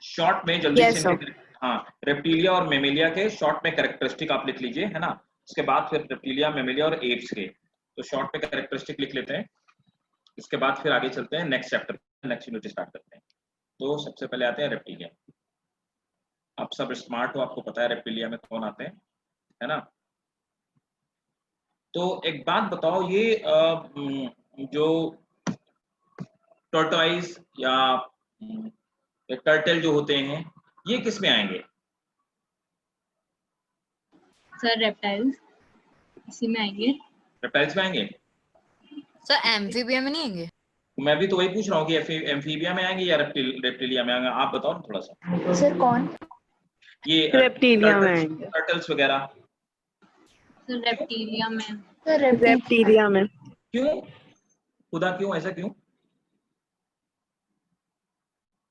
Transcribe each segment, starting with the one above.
Short में जल्दी Yes, से sir. इनके, हाँ, रेप्टिलिया और मेमेलिया के शॉर्ट में कैरेक्टरिस्टिक आप लिख लीजिए, है ना। उसके बाद फिर रेप्टिलिया, मेमेलिया और एप्स के, तो शॉर्ट में कैरेक्टरिस्टिक लिख लेते हैं। इसके बाद फिर आगे चलते हैं next chapter, next unit start करते हैं। तो सबसे पहले आते हैं रेप्टिलिया। आप सब स्मार्ट हो, आपको पता है रेप्टिलिया में कौन आते हैं, है ना। तो एक बात बताओ, ये जो टर्टवाइज या टर्टल जो होते हैं, ये किस में आएंगे? सर रेप्टाइल्स इसी में आएंगे। रेप्टाइल्स में आएंगे सर एम्फीबिया में नहीं आएंगे? मैं भी तो वही पूछ रहा हूँ कि एम्फीबिया में आएंगे या रेप्टिलिया में आएंगे, आप बताओ ना थोड़ा सा। सर कौन? ये रेप्टिलिया में आएंगे। टर्टल्स वगैरह। सर रेप्टिलिया में। सर रेप्टिलिया में। क्यों खुदा, क्यों ऐसा क्यों?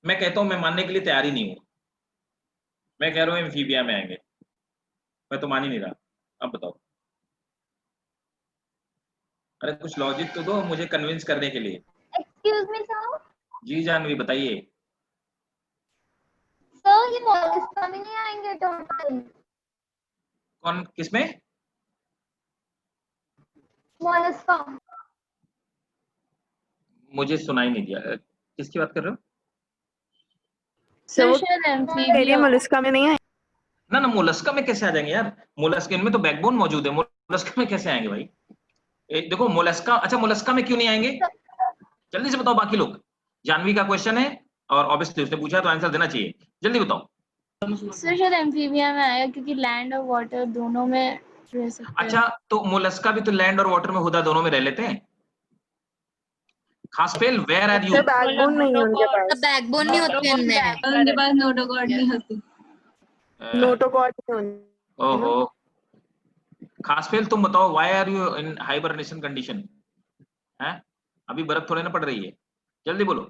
मैं कहता हूँ, मैं मानने के लिए तैयार ही नहीं हूँ। मैं कह रहा हूँ एम्फीबिया में आएंगे, मैं तो मान ही नहीं रहा। अब बताओ, अरे कुछ लॉजिक तो दो मुझे कन्विंस करने के लिए। Excuse me sir. जी जानवी बताइए। सर ये मॉलस्का में नहीं आएंगे टर्टल? कौन, किसमें? मॉलस्का। मुझे सुनाई नहीं दिया, किसकी बात कर रहे हो? सर वो शायद एरिया एम्फीबिया। मोलस्का में नहीं आए। ना मोलस्का में कैसे आ जाएंगे यार? मोलस्का, इनमें तो बैकबोन मौजूद है, मोलस्का में कैसे आएंगे भाई? देखो मोलस्का, अच्छा मोलस्का में क्यों नहीं आएंगे, जल्दी से बताओ बाकी लोग। जानवी का क्वेश्चन है और ऑब्वियसली उसने पूछा तो आंसर देना चाहिए, जल्दी बताओ। सर शायद एम्फीबिया में आएगा क्योंकि लैंड और वाटर दोनों में रह सकते हैं। अच्छा तो मोलस्का भी तो लैंड और वाटर में हुदा दोनों में रह लेते हैं। खास फेल, where are you? Sir backbone नहीं है उनके पास। बैकबोन नहीं होते इनमें। उनके पास नोटोकॉर्ड नहीं होती। नोटोकॉर्ड नहीं होते। ओहो, खास फेल तुम बताओ, why are you in hibernation condition? है, अभी बर्फ थोड़े ना पड़ रही है, जल्दी बोलो।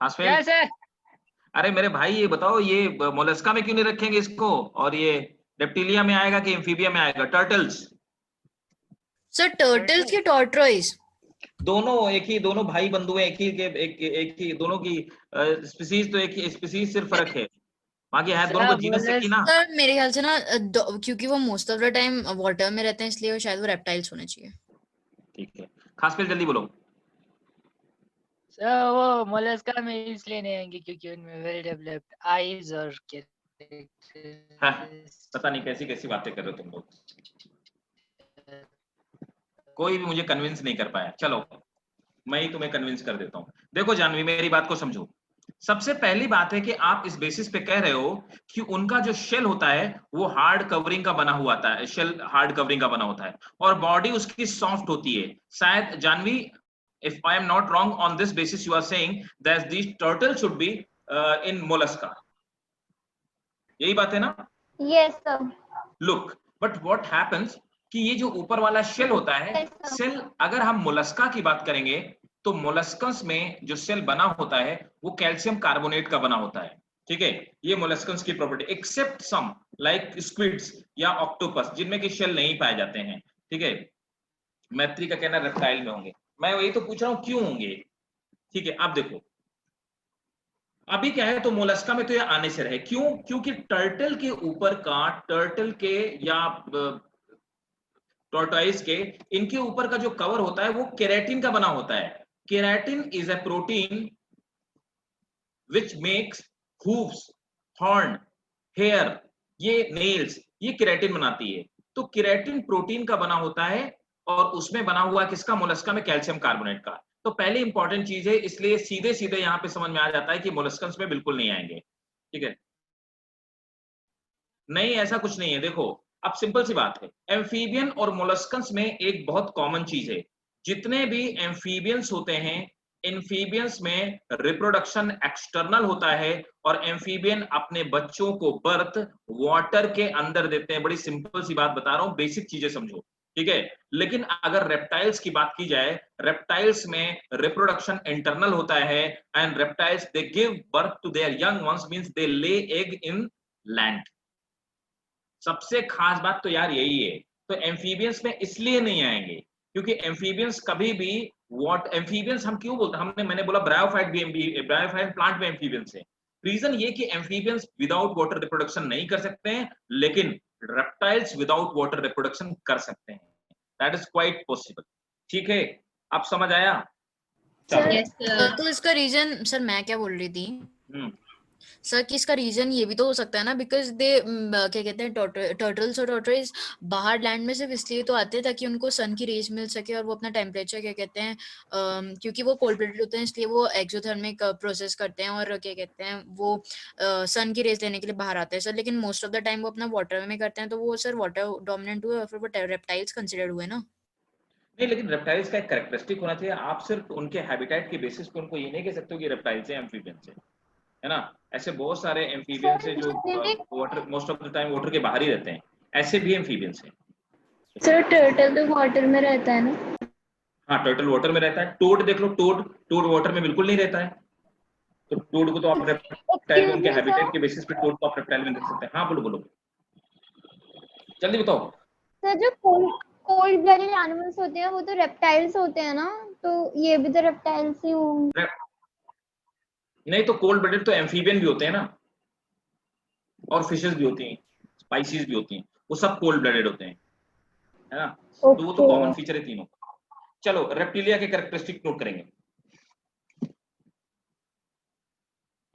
खास फेल। Yes sir. अरे मेरे भाई ये बताओ, ये मोलस्का में क्यों नहीं रखेंगे इसको, और ये रेप्टिलिया में आएगा कि एम्फीबिया में आएगा? टर्टल्स। सर टर्टल्स की टॉर्टोइज दोनों एक ही, दोनों भाई बंधु हैं, एक ही के एक ही, दोनों की स्पीसीज तो एक ही, स्पीसीज सिर्फ फर्क है, बाकी है दोनों को जीनस से की ना। सर मेरे ख्याल से ना क्योंकि वो most of the time water में रहते हैं इसलिए वो शायद वो रेप्टाइल्स होने चाहिए। ठीक है, खास फेल जल्दी बोलो। सर वो मोलस्का में इसलिए नहीं आएंगे क्योंकि उनमें वेल डेवलप्ड आईज और पता नहीं कैसी कैसी बातें कर रहे हो तुम लोग, कोई भी मुझे कन्विंस नहीं कर पाया। चलो मैं ही तुम्हें कन्विंस कर देता हूँ। देखो जानवी मेरी बात को समझो। सबसे पहली बात है कि आप इस बेसिस पे कह रहे हो कि उनका जो शेल होता है वो हार्ड कवरिंग का बना हुआ होता है, शेल हार्ड कवरिंग का बना होता है और बॉडी उसकी सॉफ्ट होती है। शायद Janvi, if I am not wrong, on this basis you are saying that these turtles should be in mollusca, यही बात है ना? Yes sir. Look, but what happens कि ये जो ऊपर वाला शेल होता है, सेल, अगर हम मोलस्का की बात करेंगे तो मोलस्कस में जो सेल बना होता है वो कैल्शियम कार्बोनेट का बना होता है, ठीक है। ये मोलस्कस की property, except some like squids या ऑक्टोपस जिनमें कि शेल नहीं पाए जाते हैं, ठीक है। मैत्री का कहना रेप्टाइल में होंगे, मैं वही तो पूछ रहा हूँ क्यों होंगे, ठीक है। अब देखो अभी क्या है, तो मोलस्का में तो ये आने से रहे, क्यों? क्योंकि टर्टल के ऊपर का, टर्टल के या टॉर्टोइस के, इनके ऊपर का जो कवर होता है वो केराटिन का बना होता है। Keratin is a protein which makes hooves, horn, hair, ये नेल्स, ये केराटिन बनाती है। तो केराटिन प्रोटीन का बना होता है और उसमें बना हुआ किसका? मोलस्का में कैल्शियम कार्बोनेट का। तो पहले इंपॉर्टेंट चीज है, इसलिए सीधे सीधे यहां पे समझ में आ जाता है कि मोलस्कस में बिल्कुल नहीं आएंगे, ठीक है। नहीं ऐसा कुछ नहीं है। देखो अब सिंपल सी बात है, एम्फीबियन और मोलस्कस में एक बहुत कॉमन चीज है, जितने भी एम्फीबियंस होते हैं, एम्फीबियंस में रिप्रोडक्शन एक्सटर्नल होता है और एम्फीबियन अपने बच्चों को बर्थ वाटर के अंदर देते हैं। बड़ी सिंपल सी बात बता रहा हूं, बेसिक चीजें समझो, ठीक है। लेकिन अगर रेप्टाइल्स की बात की जाए, रेप्टाइल्स में रिप्रोडक्शन इंटरनल होता है and reptiles they give birth to their young ones, means they lay egg in land. सबसे खास बात तो यार यही है। तो एम्फीबियंस में इसलिए नहीं आएंगे क्योंकि एम्फीबियंस कभी भी वॉट एम्फीबियंस हम क्यों बोलते हैं, मैंने बोला ब्रायोफाइट भी ब्रायोफाइट प्लांट में एम्फीबियंस है। रीजन ये कि एम्फीबियंस विदाउट वाटर रिप्रोडक्शन नहीं कर सकते हैं, लेकिन रेप्टाइल्स विदाउट वाटर रिप्रोडक्शन कर सकते हैं। That is quite possible. ठीक है, आप समझ आया? चलो। तो इसका रीजन सर मैं क्या बोल रही थी सर कि इसका रीजन ये भी तो हो सकता है ना, बिकॉज दे क्या कहते हैं टर्टल्स और टॉर्टोइज बाहर लैंड में सिर्फ इसलिए तो आते हैं ताकि उनको सन की रेज मिल सके और वो अपना टेम्परेचर क्या कहते हैं क्योंकि वो कोल्ड ब्लडेड होते हैं इसलिए वो एक्सोथर्मिक प्रोसेस करते हैं और क्या कहते हैं वो सन की रेज लेने के लिए बाहर आते हैं सर। लेकिन मोस्ट ऑफ द टाइम वो अपना वाटर में करते हैं, तो वो सर वाटर डोमिनेंट हुए और फिर वो रेप्टाइल्स कंसिडर्ड हुए ना। नहीं, लेकिन रेप्टाइल्स का एक कैरेक्टरिस्टिक होना चाहिए। आप सिर्फ उनके हैबिटेट के बेसिस पे उनको ये नहीं कह सकते हो कि रेप्टाइल्स हैं, एम्फीबियंस हैं, है ना? ऐसे बहुत सारे एम्फीबियंस हैं जो water most of the time water के बाहर ही रहते हैं, ऐसे भी एम्फीबियंस हैं। सर टर्टल तो वाटर में रहता है ना? हाँ, टर्टल वाटर में रहता है। टोड देख लो, टोड वाटर में बिल्कुल नहीं रहता है, तो टोड को तो आप रेप्टाइल में, उनके हैबिटेट के बेसिस पे टोड को आप रेप्टाइल में रख सकते हैं। हाँ, बोलो बोलो, जल्दी बताओ। सर जो कोल्ड ब्लडेड एनिमल्स होते हैं वो तो रेप्टाइल्स होते हैं ना, तो ये भी तो रेप्टाइल्स ही होंगे। नहीं, तो कोल्ड ब्लडेड तो एम्फीबियन भी होते हैं ना, और फिशेस भी होती हैं, स्पाइसीज भी होती हैं, वो सब कोल्ड ब्लडेड होते हैं, है ना? तो वो तो कॉमन फीचर है तीनों। चलो, रेप्टिलिया के कैरेक्टरिस्टिक नोट करेंगे।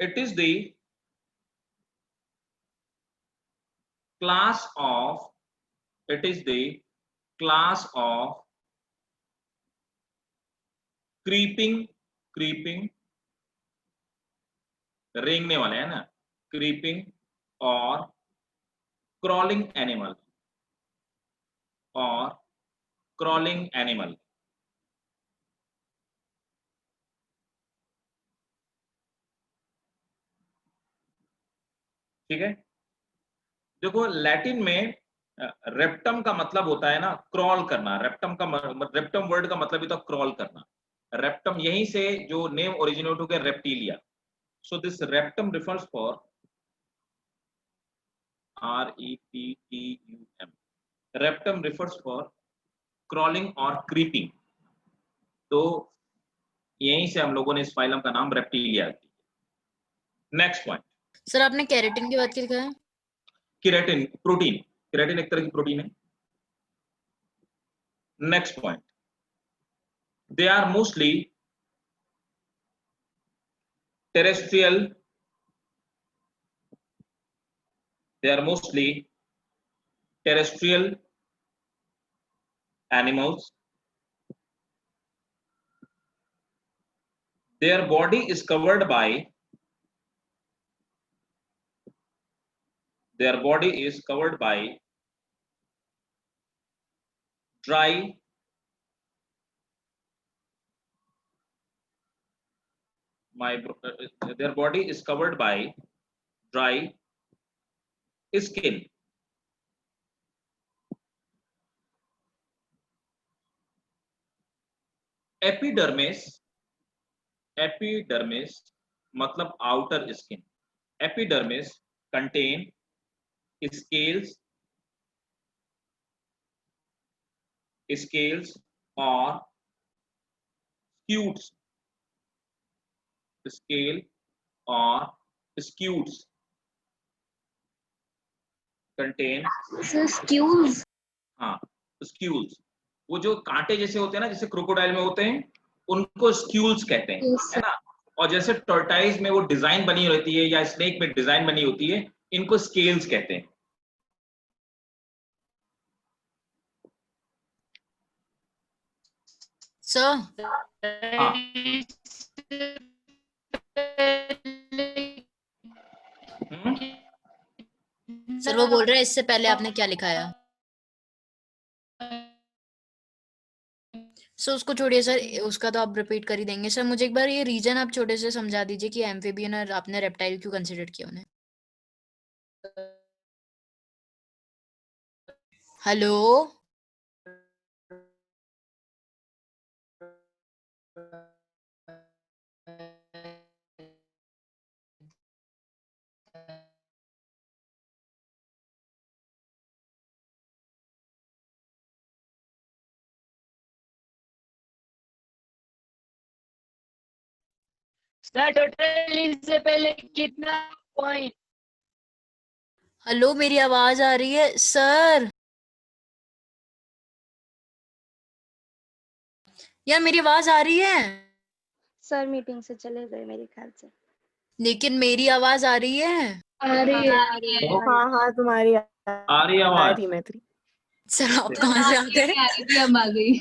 It is the class of creeping रेंगने वाले, है ना, क्रीपिंग और क्रॉलिंग एनिमल। ठीक है, देखो लैटिन में रेप्टम का मतलब होता है ना क्रॉल करना। रेप्टम वर्ड का मतलब ही तो क्रॉल करना। रेप्टम यहीं से जो नेम ओरिजिनेट हो गया, reptilia. So this reptum refers for REPTUM, reptum refers for crawling और क्रीपिंग। तो यहीं से हम लोगों ने इस फाइलम का नाम रेप्टिलिया दिया। नेक्स्ट पॉइंट सर आपने केराटिन की बात की दिखाया। केराटिन प्रोटीन, केराटिन एक तरह की प्रोटीन है। Next point, they are mostly terrestrial animals. Their body is covered by dry their body is covered by dry skin. Epidermis मतलब outer skin. Epidermis contain scales or scutes. Scale or scutes contain स्क्यूल्स। हाँ, स्क्यूल्स, वो जो कांटे जैसे होते हैं ना, जैसे क्रोकोडाइल में होते हैं, उनको स्क्यूल्स कहते हैं, है ना? और जैसे टॉर्टाइज में वो डिजाइन बनी रहती है या स्नेक में डिजाइन बनी होती है, इनको स्केल्स कहते हैं। सर हाँ, सर वो बोल रहे हैं इससे पहले आपने क्या लिखाया। सो उसको छोड़िए सर, उसका तो आप रिपीट कर ही देंगे। सर मुझे एक बार ये रीजन आप छोटे से समझा दीजिए कि एम्फीबियन और आपने रेप्टाइल क्यों कंसीडर किया उन्हें। हेलो सर टोटली से पहले कितना पॉइंट? हेलो, मेरी आवाज आ रही है सर? यार मेरी आवाज आ रही है? सर मीटिंग से चले गए मेरे ख्याल से। लेकिन मेरी आवाज आ रही है? आ रही है। हाँ हाँ तुम्हारी आ रही आवाज? मैं थी। सर आप कहाँ से आ गए? अब आ गई।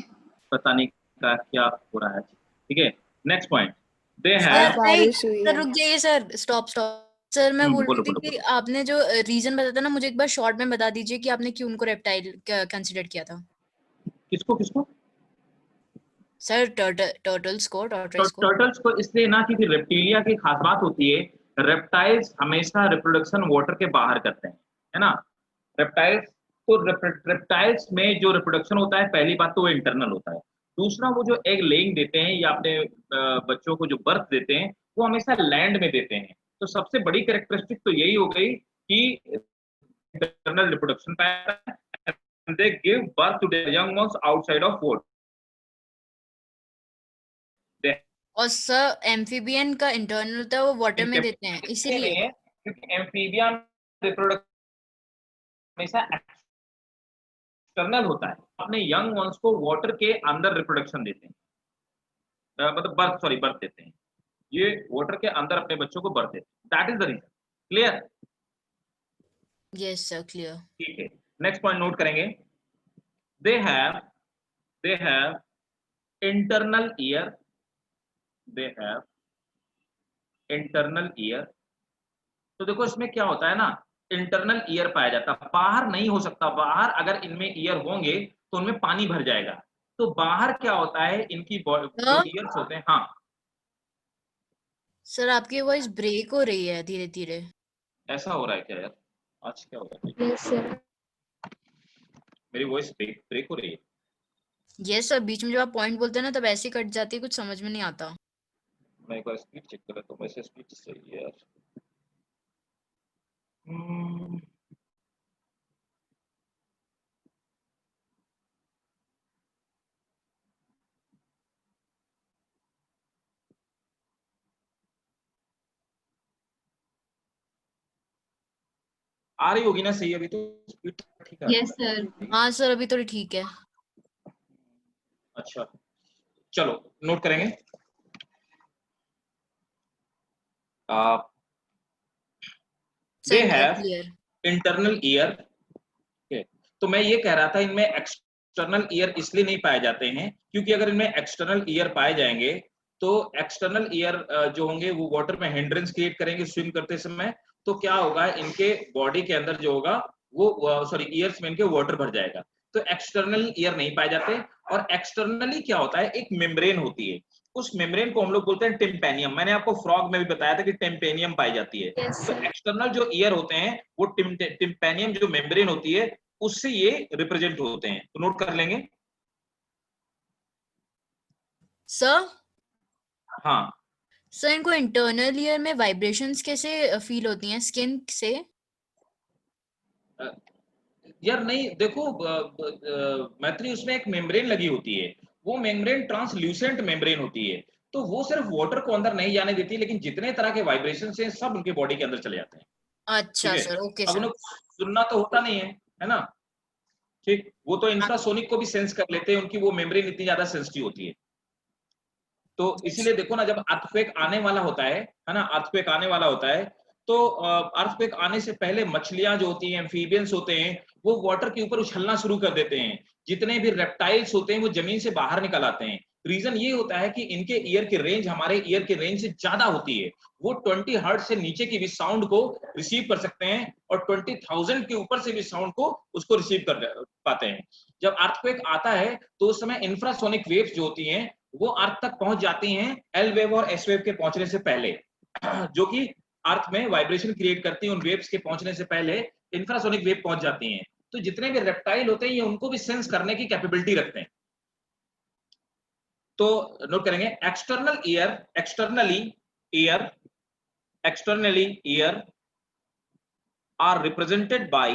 पता नहीं क्या हो रहा है। ठीक है, next point. They sir have नहीं, बारिश हुई सर है। रुक जाइए सर, स्टॉप स्टॉप। सर मैं बोल बोलो रही थी बोलो कि बोलो। आपने जो रीजन बताया था ना, मुझे एक बार शॉर्ट में बता दीजिए कि आपने क्यों उनको रेप्टाइल कंसीडर किया था। किसको किसको? सर टर्टल्स को, तो टॉर्टॉइस को। टर्टल्स को इसलिए ना, क्योंकि रेप्टिलिया की खास बात होती है, रेप्टाइल्स हमेशा रिप्रोडक्शन वाटर के बाहर करते हैं, है ना। रेप्टाइल्स, तो रेप्टाइल्स में जो रिप्रोडक्शन होता है, पहली बात तो वो इंटरनल होता है। दूसरा, वो जो एग लेइंग देते हैं या अपने बच्चों को जो बर्थ देते हैं, वो हमेशा लैंड में देते हैं। तो सबसे बड़ी कैरेक्टरिस्टिक तो यही हो गई कि internal reproduction pattern, they give birth to their young ones outside of water. और सर एम्फीबियन का इंटरनल होता है, वो वाटर में देते हैं इसलिए नहीं इसीलिए। है क्योंकि एम्फीबियन रिप्रोडक्शन हमेशा एक्सटर्नल होता है, अपने यंग वंस को वाटर के अंदर रिप्रोडक्शन देते हैं, मतलब बर्थ देते हैं। ये वाटर के अंदर अपने बच्चों को बर्थ देते हैं। That is the reason. Clear? Yes sir, clear. ठीक है, नेक्स्ट पॉइंट नोट करेंगे। They have internal ear, they have internal ear. तो देखो इसमें क्या होता है ना, इंटरनल ईयर पाया जाता है, बाहर नहीं हो सकता। बाहर अगर इनमें ईयर होंगे तो उनमें पानी भर जाएगा। तो बाहर क्या होता है, इनकी जो ईयर्स होते हैं। हाँ सर आपकी वॉइस ब्रेक हो रही है धीरे धीरे। ऐसा हो रहा है क्या यार? आज क्या हो रहा है? Yes sir. मेरी वॉइस ब्रेक हो रही है? यस सर, बीच में जब आप पॉइंट बोलते हैं ना, तब ऐसे कट जाती है, कुछ समझ में नहीं आता। मैं एक बार स्पीड चेक कर लेता हूँ, वैसे स्पीड सही है यार। आ रही होगी ना सही? अभी तो स्पीड ठीक है। Yes sir. हाँ सर, अभी थोड़ी ठीक है। अच्छा, चलो नोट करेंगे। They have clear. Internal ear. तो मैं ये कह रहा था, इनमें एक्सटर्नल ईयर इसलिए नहीं पाए जाते हैं क्योंकि अगर इनमें एक्सटर्नल ईयर पाए जाएंगे तो एक्सटर्नल ईयर जो होंगे वो वाटर में हिंड्रेंस क्रिएट करेंगे स्विम करते समय। तो क्या होगा, इनके बॉडी के अंदर जो होगा वो सॉरी ईयर्स में इनके वाटर भर जाएगा। तो एक्सटर्नल ईयर नहीं पाए जाते। और एक्सटर्नली क्या होता है, एक मेम्ब्रेन होती है, उस मेम्ब्रेन को हम लोग बोलते हैं टिम्पेनियम। मैंने आपको फ्रॉग में भी बताया था कि टिम्पेनियम पाई जाती है। यस तो सर। एक्सटर्नल जो ईयर होते हैं वो टिम्पेनियम जो मेम्ब्रेन होती है उससे ये रिप्रेजेंट होते हैं। तो नोट कर लेंगे। सर हाँ सर इनको इंटरनल ईयर में वाइब्रेशंस कैसे फील होती हैं स्किन से? यार नहीं, देखो मैत्री, उसमें एक मेम्ब्रेन लगी होती है, वो मेम्ब्रेन ट्रांसल्यूसेंट मेम्ब्रेन होती है। तो वो सिर्फ वाटर को अंदर नहीं जाने देती, लेकिन जितने तरह के वाइब्रेशन हैं सब उनके बॉडी के अंदर चले जाते हैं। ठीक अच्छा है, सर, ओके अब सर। उन्हें सुनना तो होता नहीं है ना। ठीक, वो तो इंफ्रासोनिक को भी सेंस कर लेते हैं, उनकी वो मेम्ब्रेन इतनी ज्यादा सेंसिटिव होती है। तो इसीलिए देखो ना, जब अर्थक्वेक आने वाला होता है ना, अर्थक्वेक आने वाला होता है, तो अर्थक्वेक आने से पहले मछलियां जो होती हैं, एम्फीबियंस होते हैं, वो वाटर के ऊपर उछलना शुरू कर देते हैं। जितने भी रेप्टाइल्स होते हैं वो जमीन से बाहर निकल आते हैं। रीजन ये होता है कि इनके ईयर की रेंज हमारे ईयर की रेंज से ज्यादा होती है। वो 20 हर्ट्ज से नीचे की भी साउंड को रिसीव कर सकते हैं और 20,000 के ऊपर से भी साउंड को उसको रिसीव कर पाते हैं। जब अर्थक्वेक आता है तो उस समय इंफ्रासोनिक वेव्स जो होती हैं वो अर्थ तक पहुंच जाती हैं एल वेव और एस वेव के पहुंचने से पहले, जो कि अर्थ में वाइब्रेशन क्रिएट करती हैं। उन वेव्स के पहुंचने से पहले इंफ्रासोनिक वेव पहुंच जाती हैं। तो जितने भी रेप्टाइल होते हैं ये उनको भी सेंस करने की कैपेबिलिटी रखते हैं। तो नोट करेंगे, externally ear are represented by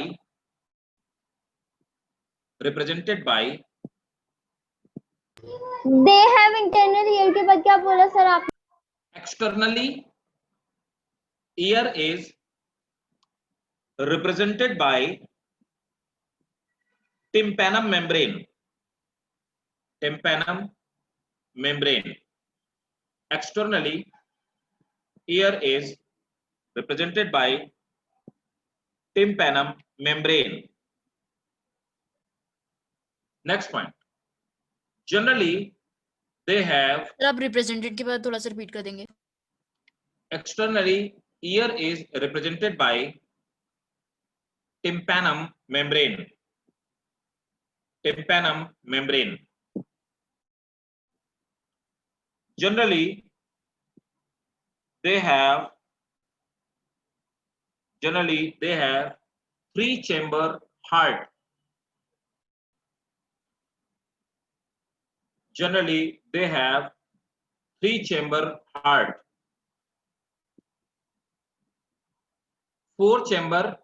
they have internal ear के बाद क्या बोला सर आपने? Externally, ear is represented by tympanum membrane. Tympanum membrane. Externally, ear is represented by tympanum membrane. Next point. Generally, they have. Sir आप represented के बाद थोड़ा सा रिपीट कर देंगे. Externally, ear is represented by tympanum membrane. Tympanum membrane. Generally, they have three-chamber heart. Generally, they have three-chamber heart. Four chamber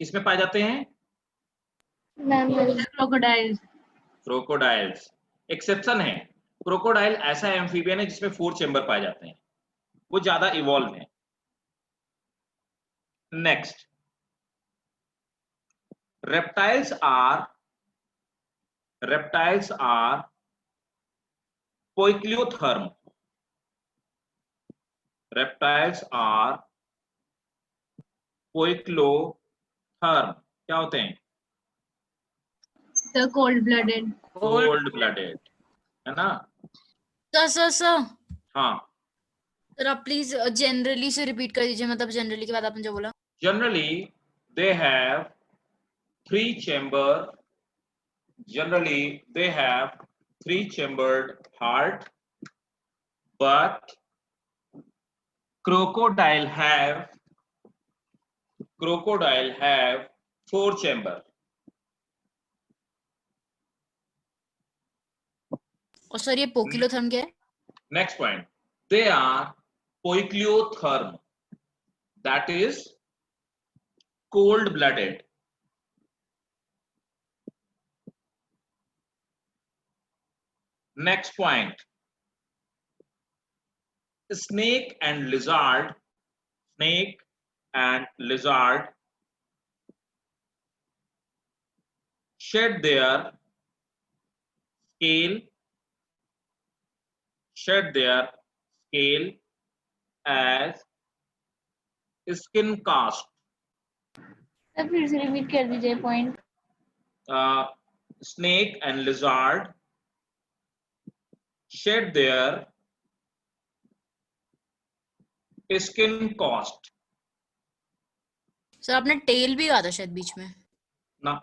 इसमें पाए जाते हैं क्रोकोडाइल्स. क्रोकोडाइल्स. एक्सेप्शन है, क्रोकोडाइल ऐसा एम्फीबियन है जिसमें फोर चैम्बर पाए जाते हैं, वो ज्यादा इवॉल्व है. Next, reptiles are poikilotherm. Reptiles are poikilotherm. क्या होते हैं? The cold-blooded. कोल्ड ब्लडेड, है ना? सर हाँ. सर आप प्लीज जनरली से रिपीट कर दीजिए, मतलब जनरली के बाद आपने जो बोला. Generally, they have three-chambered heart, but crocodile have four chamber. और सर ये पोकिलोथर्म क्या है? Next point, they are poikilotherm, that is cold-blooded. Next point, snake and lizard shed their scale as skin cast. Sir फिर से repeat कर दीजिए point. Snake and lizard shed their skin cast. Sir आपने tell भी कहा था शायद बीच में ना.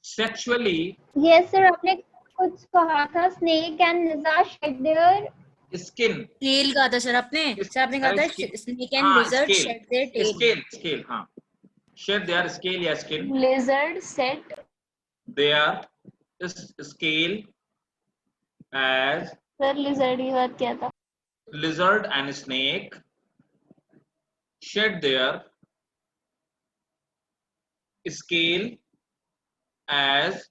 Sexually, यस सर, आपने कुछ कहा था snake and lizard shed their skin. Tail कहा था सर आपने. सर आपने कहा था snake and lizard shed their tail. Scale, हाँ. Shed their scale या skin. Lizard set. Their scale as sir lizard की बात क्या था? lizard and snake shed their scale as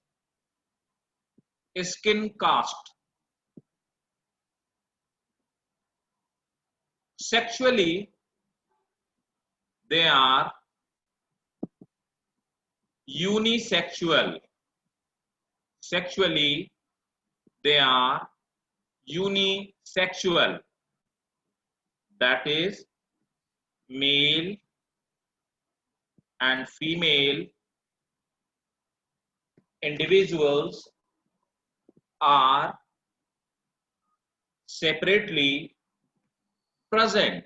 skin cast. Sexually, they are unisexual. Sexually, they are unisexual. That is, male and female individuals are separately present.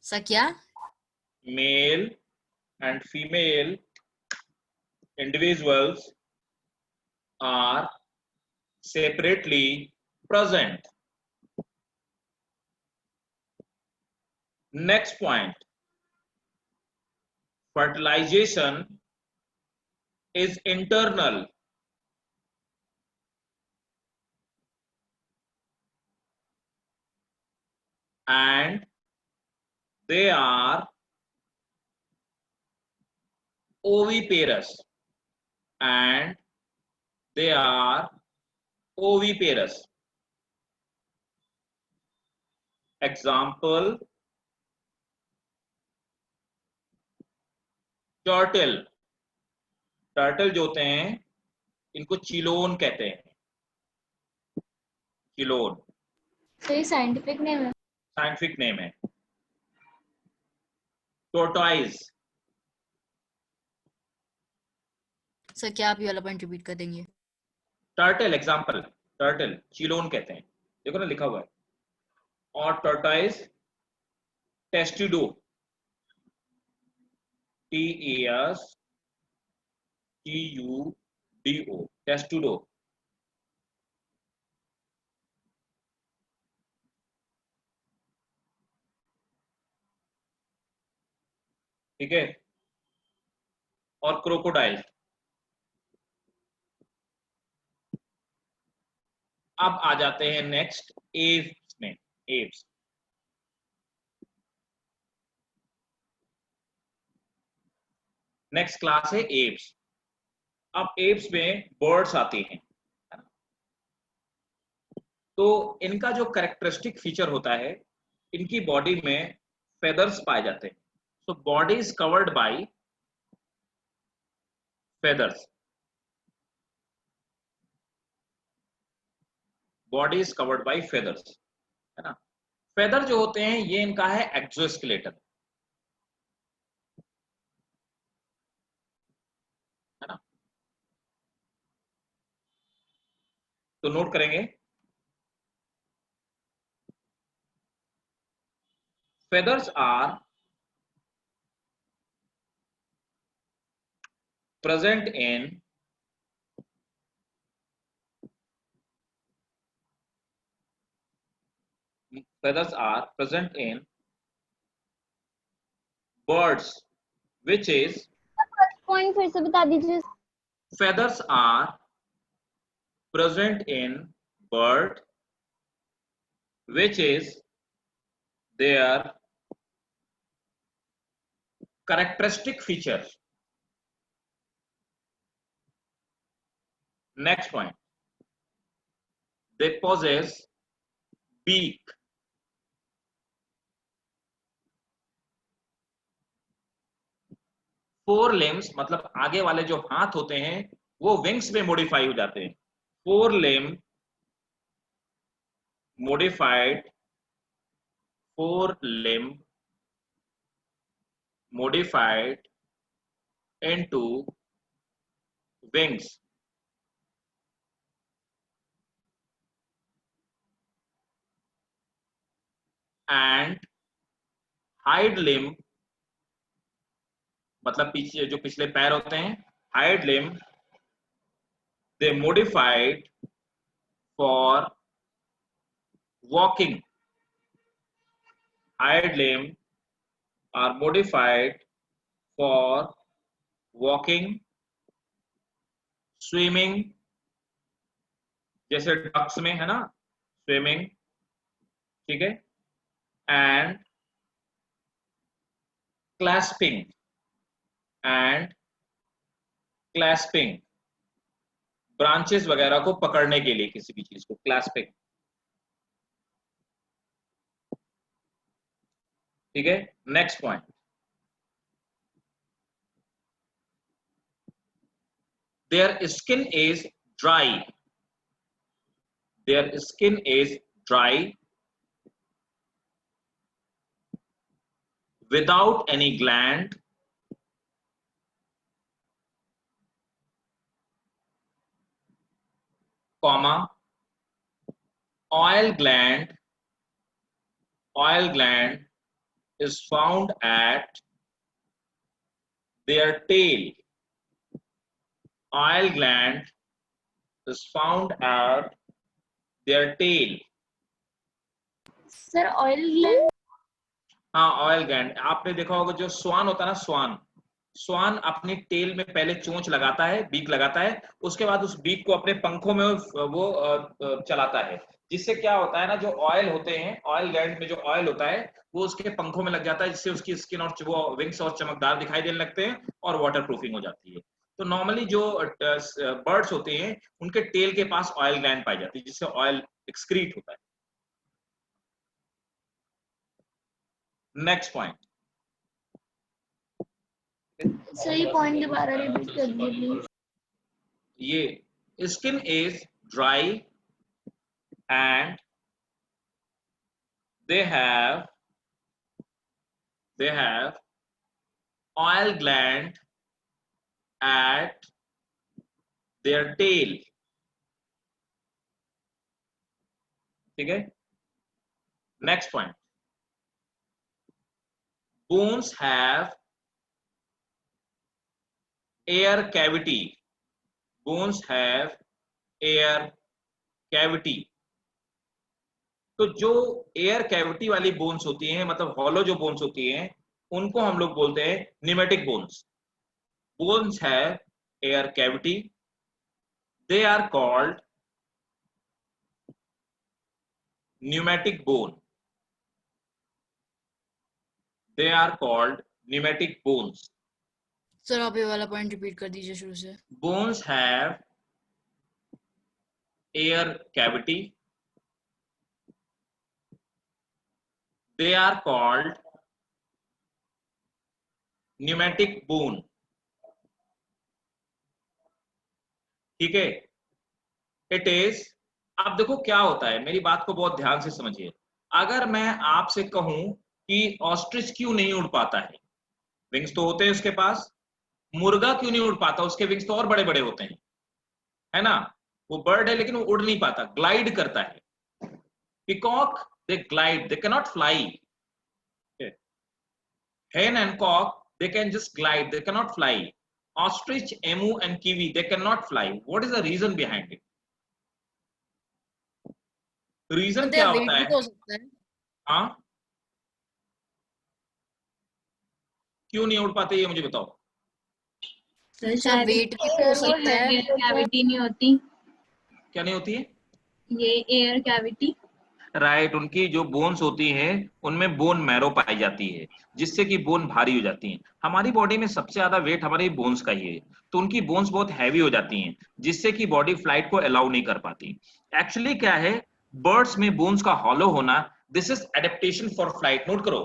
Sir क्या? Male and female individuals are separately present. Next point, fertilization is internal. And they are oviparous and they are oviparous. Example, turtle. Turtle जो होते हैं इनको चिलोन कहते हैं, चिलोन तो ये scientific name है? साइंटिफिक नेम है। टोर्टोइज। सर क्या आप ये वाला पॉइंट रिपीट कर देंगे? टर्टल एग्जांपल, टर्टल चिलोन कहते हैं, देखो ना लिखा हुआ है। और टोर्टोइज टेस्टिडो, TESTUDO, टेस्टिडो। ठीक है। और क्रोकोडाइल। अब आ जाते हैं नेक्स्ट एव्स में। एव्स, नेक्स्ट क्लास है एव्स। अब एव्स में बर्ड्स आती हैं, तो इनका जो कैरेक्टरिस्टिक फीचर होता है, इनकी बॉडी में फेदर्स पाए जाते हैं। So body is covered by feathers, body is covered by feathers, है ना। फेदर जो होते हैं ये इनका है एक्सोस्केलेटन, है ना। तो नोट करेंगे, feathers are present in birds, which is point फिर से बता दीजिए। feathers are present in bird which is their characteristic feature. Next point, they possess beak. Four limbs, मतलब आगे वाले जो हाथ होते हैं वो विंग्स में मॉडिफाई हो जाते हैं। Four Liam modified, four limb modified into wings. And hind limb, मतलब पीछे जो पिछले पैर होते हैं, hind limb they modified for walking. Hind limb are modified for walking, swimming, जैसे डक्स में है ना स्विमिंग, ठीक है, एंड क्लैस्पिंग, ब्रांचेस वगैरह को पकड़ने के लिए किसी भी चीज को क्लैस्पिंग, ठीक है। Next point, their skin is dry. Their skin is dry without any gland, comma, oil gland is found at their tail. Oil gland is found at their tail. Sir oil gland? हाँ, oil gland आपने देखा होगा, जो स्वान होता है ना, स्वान अपनी tell में पहले चोंच लगाता है, बीक लगाता है, उसके बाद उस बीक को अपने पंखों में वो चलाता है, जिससे क्या होता है ना, जो ऑयल होते हैं, ऑयल ग्लैंड में जो ऑयल होता है वो उसके पंखों में लग जाता है, जिससे उसकी स्किन और वो विंग्स और चमकदार दिखाई देने लगते हैं और वाटर प्रूफिंग हो जाती है। तो नॉर्मली जो बर्ड्स होते हैं उनके टेल के पास ऑयल ग्लैंड पाई जाती है जिससे ऑयल एक्सक्रीट होता है। नेक्स्ट पॉइंट, सही पॉइंट दोबारा रिपीट कर दिए प्लीज। ये skin is dry and they have oil gland at their tail, ठीक है। Next point, bones have air cavity, bones have air cavity। तो जो एयर कैविटी वाली बोन्स होती हैं, मतलब हॉलो जो बोन्स होती हैं, उनको हम लोग बोलते हैं न्यूमेटिक बोन्स। बोन्स है air cavity, they are called pneumatic bone, they are called pneumatic bones. Sir आप ये वाला पॉइंट रिपीट कर दीजिए शुरू से। Bones have air cavity, they are called pneumatic bone, ठीक है। इट इज, अब देखो क्या होता है, मेरी बात को बहुत ध्यान से समझिए। अगर मैं आपसे कहूं कि ऑस्ट्रिच क्यों नहीं उड़ पाता है, विंग्स तो होते हैं उसके पास। मुर्गा क्यों नहीं उड़ पाता, उसके विंग्स तो और बड़े बड़े होते हैं, है ना। वो बर्ड है लेकिन वो उड़ नहीं पाता, ग्लाइड करता है। Peacock they glide, they cannot fly. Okay. Hen and cock, they can just glide, they cannot fly. Ostrich, emu and kiwi, they cannot fly. What is the reason behind it? Reason क्या होता है? हो सकता है। हाँ, क्यों नहीं उड़ पाते ये मुझे बताओ। सर वेट भी तो हो सकता है। एयर कैविटी नहीं होती, क्या नहीं होती है? ये एयर कैविटी। राइट, उनकी जो बोन्स होती हैं उनमें बोन मैरो पाई जाती है जिससे कि बोन भारी हो जाती हैं। हमारी बॉडी में सबसे ज्यादा वेट हमारी बोन्स का ही है, तो उनकी बोन्स बहुत हैवी हो जाती हैं जिससे कि बॉडी फ्लाइट को अलाउ नहीं कर पाती। एक्चुअली क्या है, बर्ड्स में बोन्स का हॉलो होना, this is adaptation for flight. Note करो,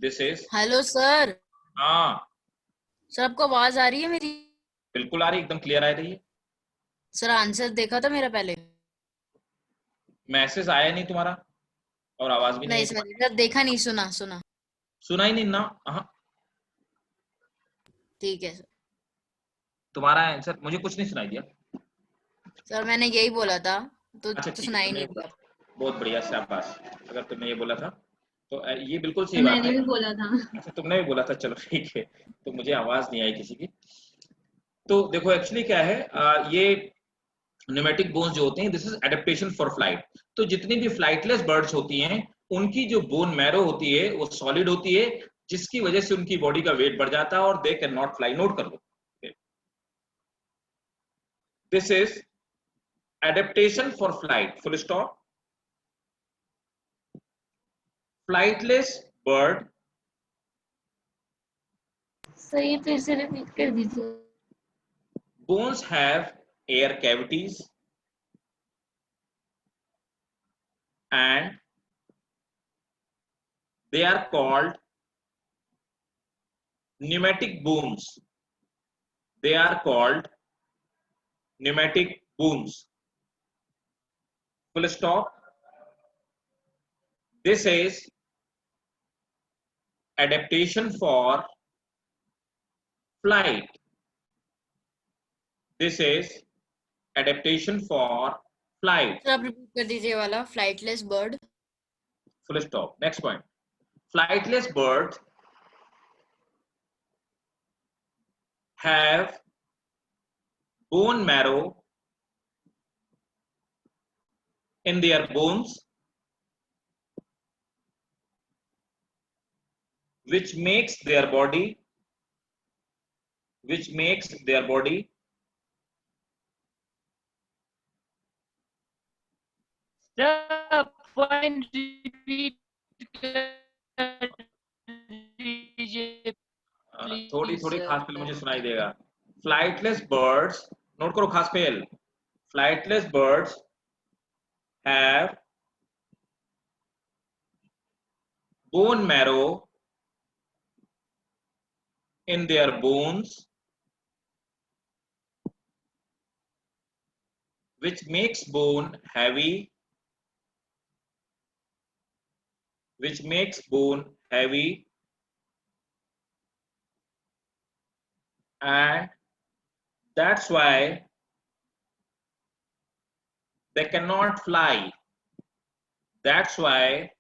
दिस इज। Hello sir. हाँ सर आपको आवाज आ रही है मेरी? बिल्कुल आ रही, एकदम क्लियर आ रही है। सर आंसर देखा था मेरा पहले? मैसेज आया नहीं तुम्हारा और आवाज भी नहीं नहीं सर देखा नहीं, सुना सुना ही नहीं ना। हाँ ठीक है सर। तुम्हारा आंसर मुझे कुछ नहीं सुनाई दिया। सर मैंने यही बोला था तो, अच्छा, तो सुनाई नहीं दिया। बहुत बढ़िया, शाबाश। अगर तुमने ये बोला था तो ये बिल्कुल सही बात है। मैंने भी बोला था। अच्छा तुमने भी बोला था, चलो ठीक है। तो मुझे आवाज नहीं आई किसी की। तो देखो एक्चुअली क्या है, ये न्यूमेटिक बोन्स जो होते हैं, this is adaptation for flight. तो जितनी भी फ्लाइटलेस बर्ड्स होती हैं उनकी जो बोन मैरो होती है वो सॉलिड होती है, जिसकी वजह से उनकी बॉडी का वेट बढ़ जाता है और they can not fly. Note कर लो, this is adaptation for flight, full stop. Flightless bird, सही फिर से रिपीट कर दीजिए। bones have air cavities and they are called pneumatic bones, they are called pneumatic bones, full stop। this is adaptation for flight, this is adaptation for flight, sir आप repeat कर दीजिए वाला flightless bird. full stop। next point, flightless birds have bone marrow in their bones which makes their body sir point repeat कर दीजिए थोड़ी please. खास film मुझे सुनाई देगा। फ्लाइटलेस बर्ड्स, नोट करो खास fail, flightless birds have bone marrow in their bones which makes bone heavy, and that's why they cannot fly. That's why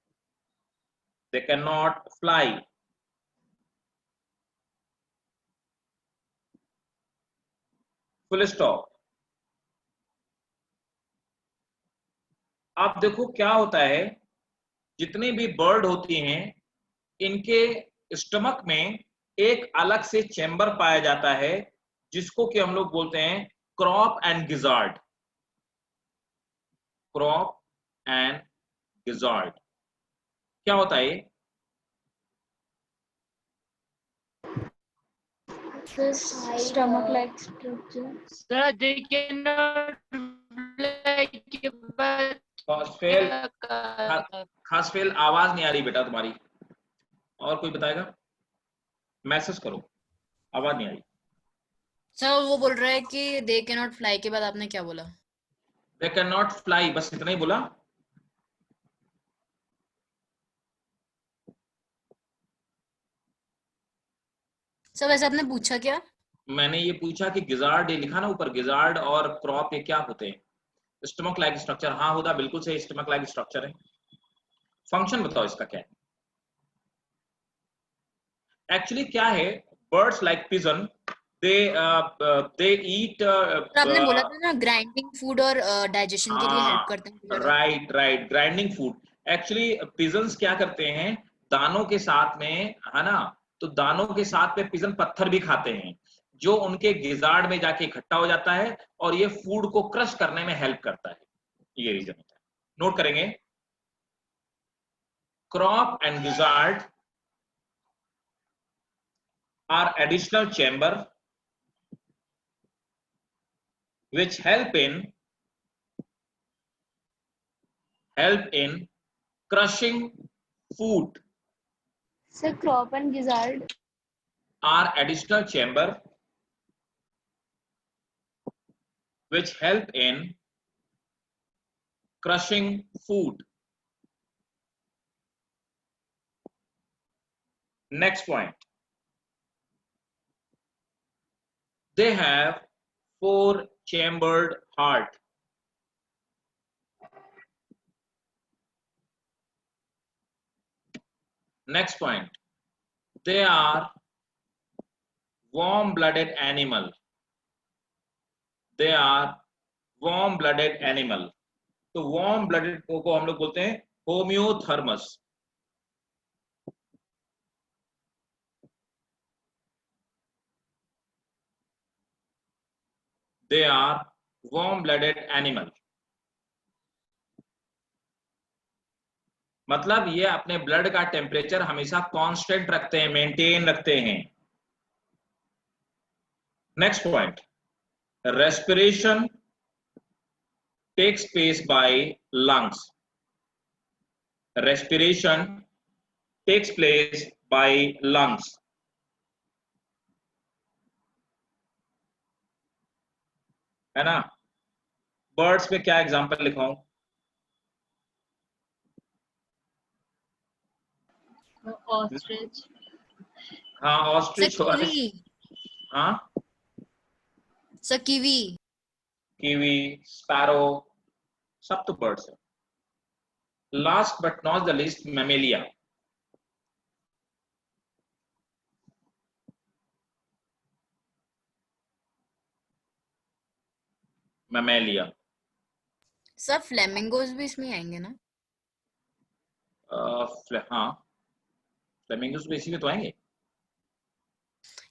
they cannot fly. Full stop. अब देखो क्या होता है, जितने भी बर्ड होती हैं इनके स्टमक में एक अलग से चैम्बर पाया जाता है जिसको कि हम लोग बोलते हैं crop and gizzard. Crop and gizzard क्या होता है? Stomach like structure. Sir, they cannot like खास फेल आवाज नहीं आ रही बेटा तुम्हारी, और कोई बताएगा? मैसेज करो, आवाज नहीं आ रही। सर वो बोल रहा है कि दे कैन नॉट फ्लाई के बाद आपने क्या बोला? दे कैन नॉट फ्लाई, बस इतना ही बोला। सर वैसे आपने पूछा क्या? मैंने ये पूछा कि गिजार्ड, ये लिखा ना ऊपर, गिजार्ड और क्रॉप ये क्या होते हैं? Stomach like structure. हाँ होता बिल्कुल सही, स्टमक लाइक स्ट्रक्चर है। फंक्शन बताओ इसका क्या है? एक्चुअली क्या है, birds like pigeon they eat आपने बोला था ना ग्राइंडिंग फूड और डाइजेशन के लिए हेल्प करते हैं। Right, grinding food. Actually pigeons क्या करते हैं, दानों के साथ में, है ना, तो दानों के साथ में पिजन पत्थर भी खाते हैं जो उनके गिजार्ड में जाके इकट्ठा हो जाता है और ये फूड को क्रश करने में हेल्प करता है। ये रीजन होता है, नोट करेंगे। Crop and gizzard are additional chamber which help in crushing food. Sir, crop and gizzard Are additional chamber which help in crushing food. Next point. They have 4-chambered heart. Next point. They are warm-blooded animal. They are warm-blooded animal. तो warm-blooded को हम लोग बोलते हैं homeotherms. They are warm-blooded animal. मतलब ये अपने blood का टेम्परेचर हमेशा कांस्टेंट रखते हैं, मेंटेन रखते हैं। Next point, respiration takes place by lungs. Respiration takes place by lungs. है ना? बर्ड्स में क्या एग्जांपल लिखाऊं? ऑस्ट्रिच। हाँ ऑस्ट्रिच होगा। हाँ सर कीवी, कीवी, स्पैरो, सब तो बर्ड्स है। Last but not the least, Mammalia. Mammalia. Sir flamingos भी इसमें आएंगे ना? हाँ फ्लेमिंगोज भी इसी में तो आएंगे।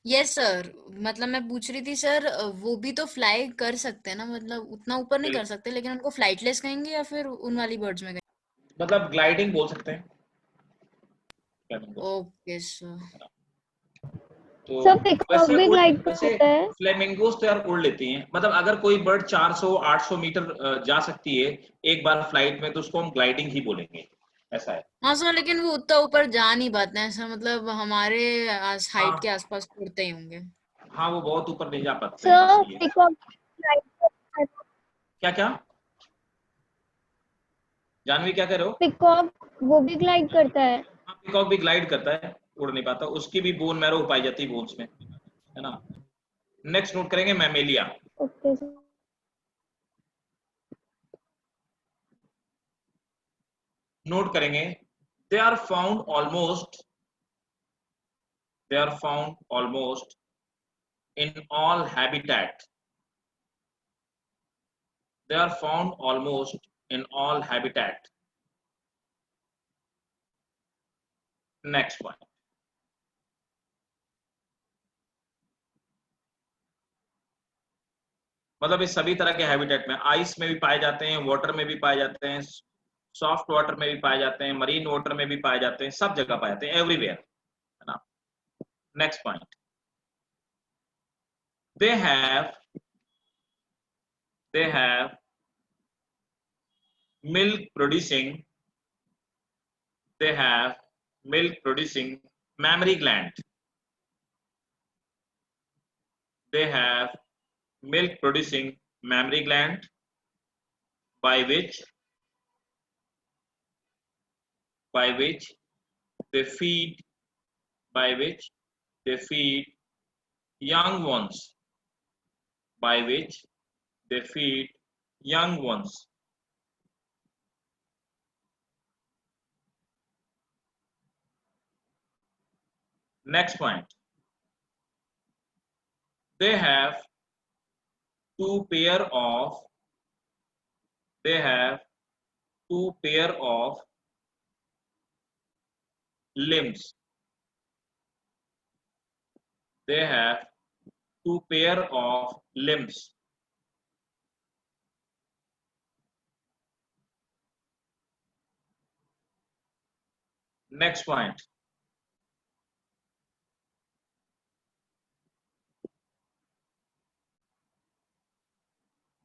यस सर, मतलब मैं पूछ रही थी सर, वो भी तो फ्लाई कर सकते हैं ना, मतलब उतना ऊपर नहीं कर सकते, लेकिन उनको फ्लाइटलेस कहेंगे या फिर उन वाली बर्ड्स में कहेंगे? मतलब ग्लाइडिंग बोल सकते हैं। Okay sir. तो सर पिकॉक भी ग्लाइड वैसे करता है? फ्लेमिंगोस तो यार उड़ लेती हैं, मतलब अगर कोई बर्ड 400-800 मीटर जा सकती है एक बार फ्लाइट में, तो उसको हम ग्लाइडिंग ही बोलेंगे, ऐसा है। हाँ सर, लेकिन वो उतना ऊपर जा नहीं पाते हैं सर, मतलब हमारे हाइट के हाँ आसपास उड़ते ही होंगे। हाँ, वो बहुत ऊपर नहीं जा पाते हैं सर इसलिए। पिकॉक ग्लाइड करता है? क्या क्या जानवी क्या कह रहे हो? पिकॉक वो भी ग्लाइड करता है? हाँ, पीकॉक भी ग्लाइड करता है, उड़ नहीं पाता, उसकी भी बोन मैरो पाई जाती है बोन्स में, है ना। नेक्स्ट नोट करेंगे मैमेलिया। Okay sir. नोट करेंगे, they are found almost in all habitat, they are found almost in all habitat. Next one, मतलब इस सभी तरह के हैबिटेट में, आइस में भी पाए जाते हैं, वाटर में भी पाए जाते हैं, सॉफ्ट वाटर में भी पाए जाते हैं, मरीन वाटर में भी पाए जाते हैं, सब जगह पाए जाते हैं, एवरीवेयर, है ना। Next point, they have milk producing mammary gland. They have milk producing mammary gland by which they feed young ones, by which they feed young ones. Next point, they have two pair of limbs. They have two pair of limbs. Next point,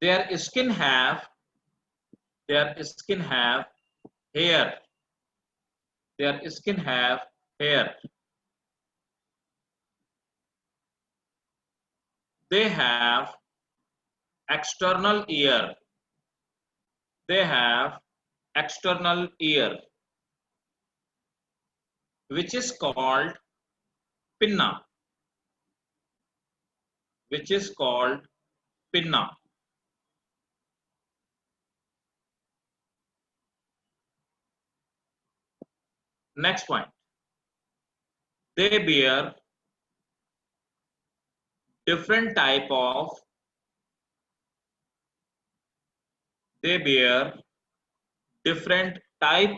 their skin have hair. Their skin have hair. They have external ear. They have external ear, which is called pinna. Which is called pinna. Next point, they bear different type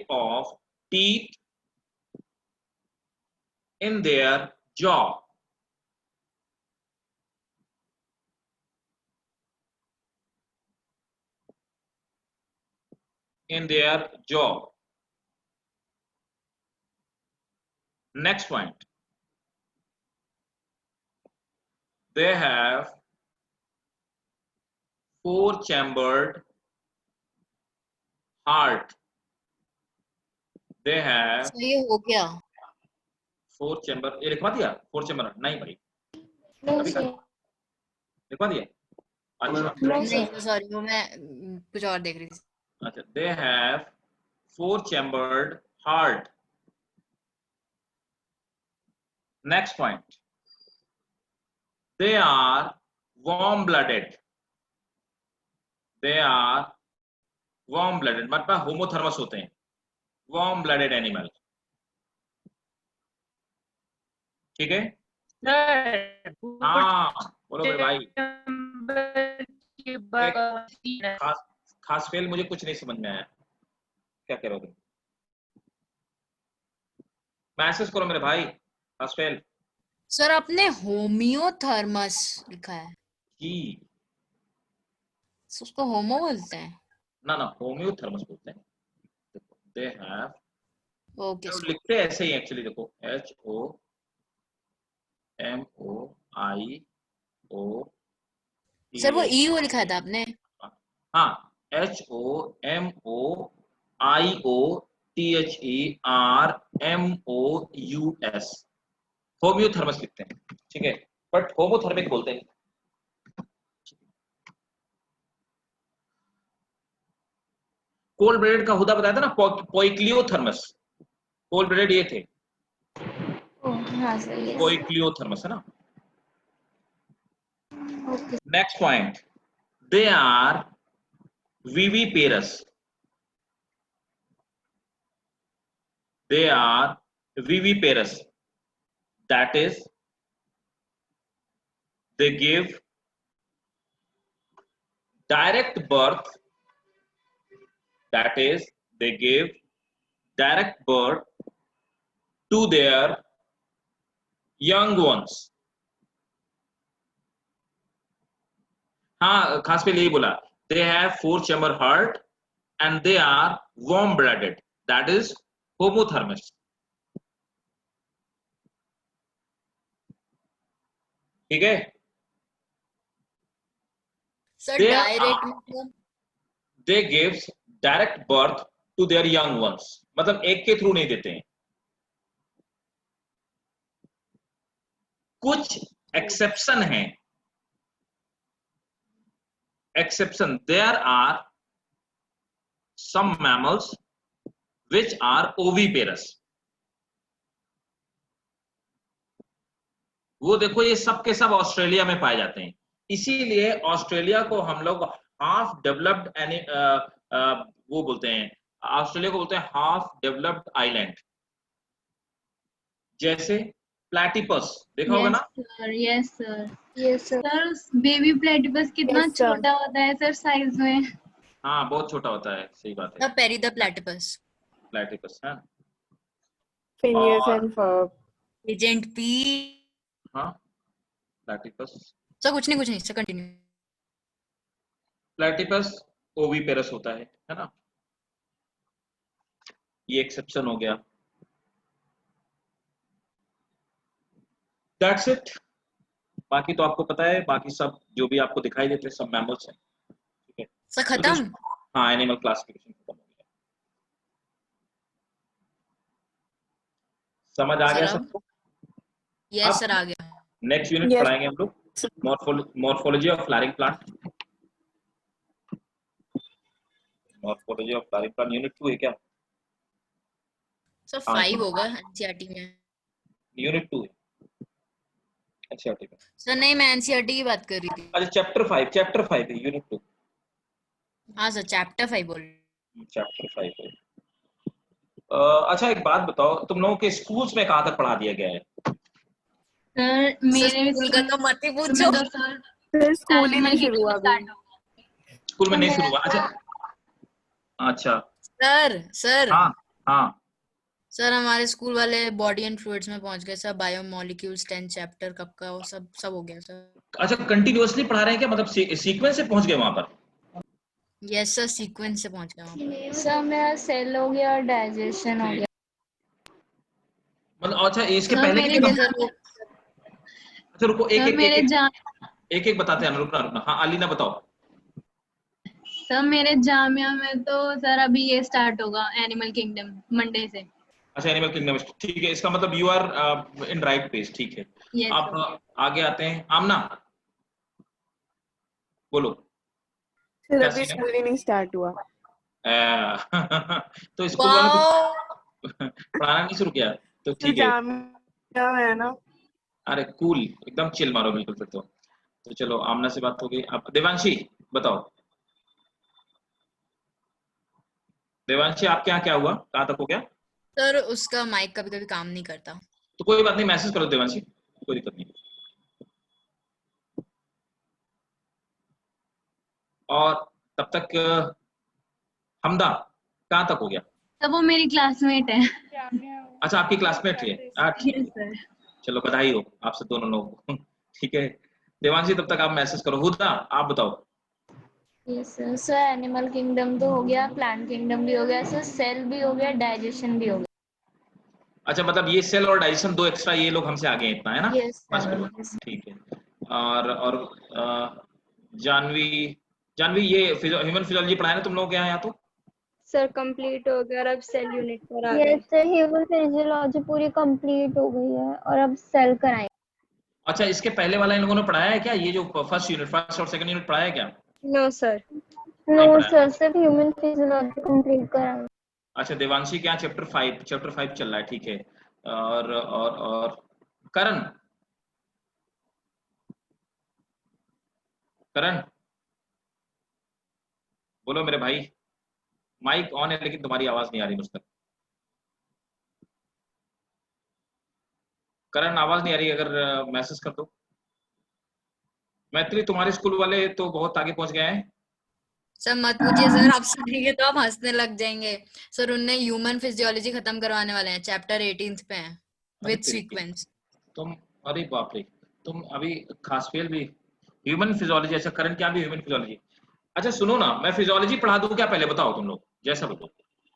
of teeth in their jaw. In their jaw. Next point, they have four-chambered heart. They have sir ये हो गया? Four chamber, ये लिखवा दिया? Four chamber नहीं भाई, अभी तक लिखवा दिया? अच्छा नहीं सॉरी, वो मैं कुछ और देख रही थी। अच्छा, they have four-chambered heart. Next point, they are warm-blooded. They are warm-blooded, मतलब होमोथर्मस होते हैं, warm-blooded animal. ठीक है? हाँ बोलो मेरे भाई। खास फेल मुझे कुछ नहीं समझ में आया, क्या कह रहे हो तुम? मैसेज करो मेरे भाई, खास फेल। सर आपने होमियोथर्मस लिखा है जी, उसको होमो बोलते हैं? ना होमियोथर्मस बोलते हैं। देखो, दे हैव, ओके लिखते हैं ऐसे ही एक्चुअली, देखो HOMIO MOIO सर वो ई ओ लिखा था आपने? हाँ, HOMOIOTHERMOUS, होम्योथर्मस लिखते हैं, ठीक है, बट होमोथर्मिक बोलते हैं। कोल्ड ब्लडेड का हुदा बताया था ना, पोइक्लियोथर्मस, कोल्ड ब्लडेड ये थे, हाँ सर, यस पोइक्लियोथर्मस है ना। Okay. Next point, they are viviparous, they are viviparous, that is they give direct birth, that is they give direct birth to their young ones। हाँ, खास पे यही बोला, they have 4 chamber heart and they are warm blooded, that is homothermous। ठीक है, sir They direct are- मतलब they gives direct birth to their young ones, मतलब एक के थ्रू नहीं देते हैं। कुछ एक्सेप्शन हैं, exception, there are some mammals which are oviparous। वो देखो, ये सब के सब ऑस्ट्रेलिया में पाए जाते हैं, इसीलिए ऑस्ट्रेलिया को हम लोग हाफ डेवलप्ड वो बोलते हैं, ऑस्ट्रेलिया को बोलते हैं हाफ डेवलप्ड आइलैंड। जैसे प्लैटिपस देखा होगा ना, yes sir. Yes sir. Sir baby platypus कितना Yes, sir. छोटा होता है सर साइज में। हाँ बहुत छोटा होता है, सही बात है, द पेरिदा प्लैटिपस, प्लैटिपस। हाँ Phineas और- and Ferb. Agent P. हाँ प्लैटिपस, सर कुछ नहीं सर, कंटिन्यू। प्लैटिपस ओविपेरस होता है ना, ये एक्सेप्शन हो गया। दैट्स इट, बाकी तो आपको पता है, बाकी सब जो भी आपको दिखाई देते हैं सब मैमल्स हैं, ठीक है। सर खत्म? हाँ, एनिमल क्लासिफिकेशन खत्म हो गया। समझ आ गया सर, सबको? यस सर आ गया। Next unit Yes. पढ़ाएंगे हम लोग morphology of flowering plant. Morphology of flowering plant unit 2 है क्या? सर 5 होगा एनसीईआरटी में। यूनिट 2 है एनसीईआरटी में। सर नहीं, मैं एनसीईआरटी की बात कर रही थी। अच्छा चैप्टर 5 है, यूनिट 2। हाँ सर, चैप्टर 5 बोल। चैप्टर 5 है। अच्छा एक बात बताओ, तुम लोगों के स्कूल्स में कहाँ तक पढ़ा दिया गया है? सर मेरे स्कूल का तो मत ही पूछो। में तो सर फिर स्कूल ही नहीं animal शुरू हुआ kingdom अभी। start हो गया। स्कूल में नहीं शुरू हुआ? अच्छा सर हाँ सर हमारे स्कूल वाले बॉडी एंड फ्लूइड्स में पहुंच गए सर, बायोमोलिक्यूल्स 10 चैप्टर कब का वो सब हो गया सर। अच्छा, कंटिन्यूअसली पढ़ा रहे हैं क्या, मतलब सीक्वेंस से पहुंच गए वहां पर? यस सर, सीक्वेंस से पहुंच गए वहां पर। सर मेरा सेल हो गया और डाइजेशन हो गया। मतलब अच्छा इसके सर, पहले मेरे की सर वो अच्छा रुको, सर एक बताते हैं, रुकना। हाँ अलीना बताओ। सर मेरे जामिया में तो सर अभी ये स्टार्ट होगा एनिमल किंगडम मंडे से। अच्छा एनिमल किंगडम, ठीक है, इसका मतलब you are in right page, ठीक है। Yes, आप आगे आते हैं, आमना बोलो। फिर क्या अभी सीन है? स्कूल ही नहीं स्टार्ट हुआ। तो स्कूल वालों वाओ, को पढ़ाना नहीं शुरू किया, तो फिर ठीक है। जामिया में है ना। अरे कूल, एकदम चिल मारो बिल्कुल फिर तो चलो आमना से बात हो गई। अब देवांशी बताओ, देवांशी आपके यहाँ क्या हुआ, कहाँ तक हो गया? सर उसका माइक कभी कभी काम नहीं करता। तो कोई बात नहीं, मैसेज करो देवांशी, कोई दिक्कत नहीं। और तब तक हमदा कहाँ तक हो गया? तब वो मेरी क्लासमेट है। अच्छा आपकी क्लासमेट है, ठीक है, Yes, sir. चलो बधाई हो आपसे दोनों लोगों को। ठीक है देवांशी, तब तक आप मैसेज करो। हुदा आप बताओ। Yes sir. Sir animal kingdom तो हो गया, प्लांट किंगडम भी हो गया सर, सेल भी हो गया, डाइजेशन भी हो गया। अच्छा, मतलब ये सेल और डाइजेशन दो एक्स्ट्रा, ये लोग हमसे आगे हैं इतना, है ना? Yes, बस sir. बोलो, ठीक है। और जानवी, जानवी ये ह्यूमन फिजियोलॉजी पढ़ाया ना तुम लोग क्या यहाँ? तो सर कंप्लीट हो गया और अब सेल यूनिट पर आ गए। यस सर, ह्यूमन फिजियोलॉजी पूरी कंप्लीट हो गई है और अब सेल कराएंगे। अच्छा, इसके पहले वाला इन लोगों ने पढ़ाया है क्या? ये जो फर्स्ट यूनिट, फर्स्ट और सेकंड यूनिट पढ़ाया है क्या? No sir. नो पढ़ाया। सर, सिर्फ ह्यूमन फिजियोलॉजी कंप्लीट कराएंगे। अच्छा, देवांशी क्या चैप्टर 5 चल रहा है, ठीक है। और करण, करण बोलो मेरे भाई, माइक ऑन है लेकिन तुम्हारी आवाज नहीं आ रही मुझ तक। करण आवाज नहीं आ रही, अगर मैसेज कर दो। मैत्री, तुम्हारे स्कूल वाले तो बहुत आगे पहुंच गए हैं। सर मत पूछिए सर, आप सुनेंगे तो आप हंसने लग जाएंगे। सर उनने ह्यूमन फिजियोलॉजी खत्म करवाने वाले हैं, चैप्टर 18 पे हैं अरे विद तेरी की। सीक्वेंस। तुम, अरे बाप रे, तुम अभी खास फेल भी ह्यूमन फिजियोलॉजी। अच्छा करण, क्या भी ह्यूमन फिजियोलॉजी? अच्छा सुनो ना, मैं फिजियोलॉजी पढ़ा दूं क्या? पहले बताओ तुम लोग, जैसा बोलो,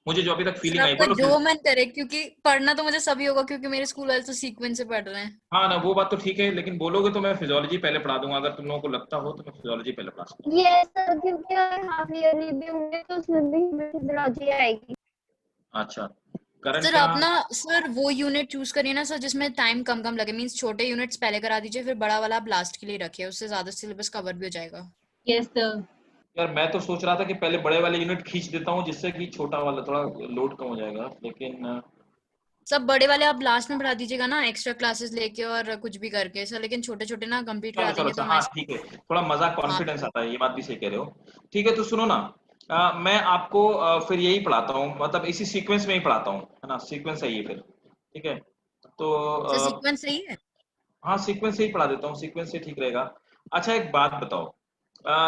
मुझे जो अभी तक सर फीलिंग आई। आपका बोलो जो मन करे, क्योंकि पढ़ना तो मुझे सभी होगा क्योंकि मेरे स्कूल वाले तो सीक्वेंस से पढ़ रहे हैं। हाँ ना, वो बात तो ठीक है, लेकिन बोलोगे तो मैं फिजियोलॉजी पहले पढ़ा दूंगा। अगर तुम लोगों को लगता हो तो मैं फिजियोलॉजी पहले पढ़ा सकता हूँ। यस सर, क्योंकि हाफ ईयरली भी होंगे तो उसमें भी ह्यूमन फिजियोलॉजी आएगी। अच्छा करण, सर क्या? आप ना सर वो यूनिट चूज करिए ना सर जिसमें टाइम कम कम लगे, मींस छोटे यूनिट्स पहले करा दीजिए, फिर बड़ा वाला आप लास्ट के लिए रखिए, उससे ज्यादा सिलेबस कवर भी हो जाएगा। Yes sir. यार मैं तो सोच रहा था कि पहले बड़े वाले यूनिट खींच देता हूँ, जिससे कि छोटा वाला थोड़ा लोड कम हो जाएगा, लेकिन सब बड़े वाले आप लास्ट में पढ़ा दीजिएगा ना, एक्स्ट्रा क्लासेस लेके और कुछ भी करके सर, लेकिन छोटे छोटे ना कंप्लीट करा चलो चलो देंगे तो हाँ मैं। ठीक है, थोड़ा मजा कॉन्फिडेंस आता है, ये बात भी सही कह रहे हो। ठीक है, तो सुनो ना, मैं आपको फिर यही पढ़ाता हूँ, मतलब इसी सीक्वेंस में ही पढ़ाता हूँ, है ना? सीक्वेंस है ये फिर, ठीक है? तो सर सीक्वेंस सही है। हाँ, सीक्वेंस से ही पढ़ा देता हूँ, सीक्वेंस से ठीक रहेगा। अच्छा एक बात बताओ,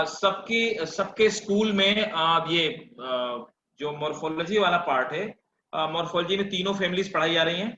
सबके स्कूल में ये जो मॉर्फोलॉजी वाला पार्ट है, मॉर्फोलॉजी में तीनों फैमिलीज पढ़ाई जा रही हैं?